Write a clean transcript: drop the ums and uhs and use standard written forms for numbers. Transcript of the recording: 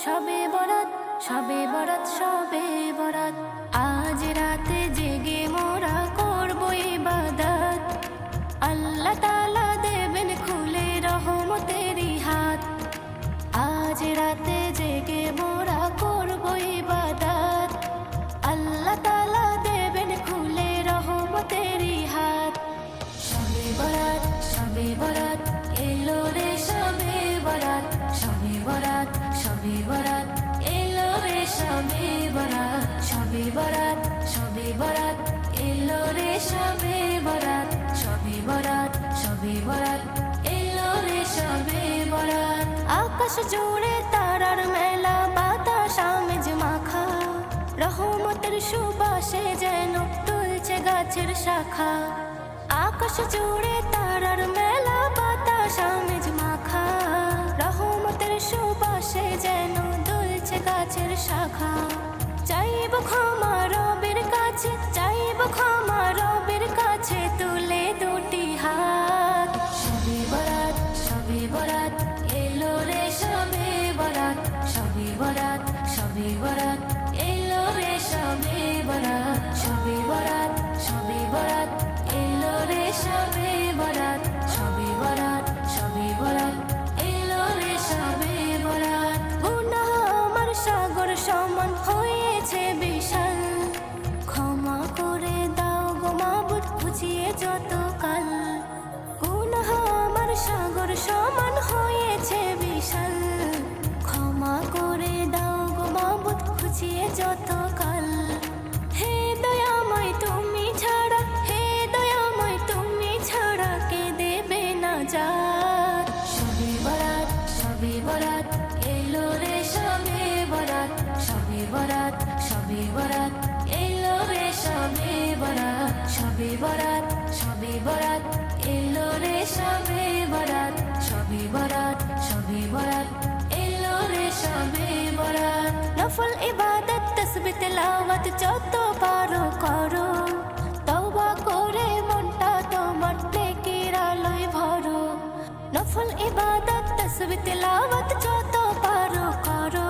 শবে বরাত, শবে বরাত, শবে বরাত। আজ রাতে জেগে মোরা করবো ইবাদত, আল্লাহ তাআলা দেবেন খুলে রহমতেরই হাত। আজ রাতে জেগে মোরা করবো ইবাদত, আল্লাহ তাআলা দেবেন খুলে রহমতেরই হাত। শবে বরাত, শবে বরাত, এলো রে শবে বরাত, শবে বরাত, শবে বরাত, এলো রে শবে বরাত, শবে বরাত, শবে বরাত, এলো রে শবে বরাত, শবে বরাত, শবে বরাত, এলো রে শবে বরাত। আকাশ জুড়ে তারার মেলা, বাতাস আমেজ মাখা, রহমতের সুবাসে যেন তুলছে গাছের শাখা। আকাশ জুড়ে তারার মেলা, বাতাস আমেজ মাখা, রহমতের সুবাসে যেন দুলছে গাছের শাখা। চাইব ক্ষমা রবের কাছে, চাইব ক্ষমা রবের কাছে, তুলে দুটি হাত। শবে বরাত, শবে বরাত, এলো রে শবে বরাত, শবে বরাত, শবে বরাত, এলো রে শবে বরাত, শবে বরাত, শবে বরাত, এলো রে শবে বরাত, শবে বরাত, শবে বরাত, এলো রে শবে বরাত। গুনাহ আমার সাগর সমান হয়েছে বিশাল, ক্ষমা করে দাও গো মাবুদ বুঝিয়ে যত কাল। গুনাহ আমার সাগর সমান হয়েছে বিশাল, ক্ষমা করে দাও গো মাবুদ বুঝিয়ে যত কাল। হে দয়াময় তুমি ছাড়া, হে দয়াময় তুমি ছাড়া কে দেবে নাজাত। শবে বরাত, শবে বরাত, এলো রে শবে বরাত, শবে বরাত, শবে বরাত, এলো রে শবে বরাত, শবে বরাত, শবে বরাত, এলো রে শবে বরাত, শবে বরাত, শবে বরাত, এলো রে শবে বরাত। নফল ইবাদত তাসবিহ তেলাওয়াত যত পারো করো, তওবা করে মনটা তোমার নেকির আলোয় ভরো। নফল ইবাদত তাসবিহ তেলাওয়াত যত পারো করো,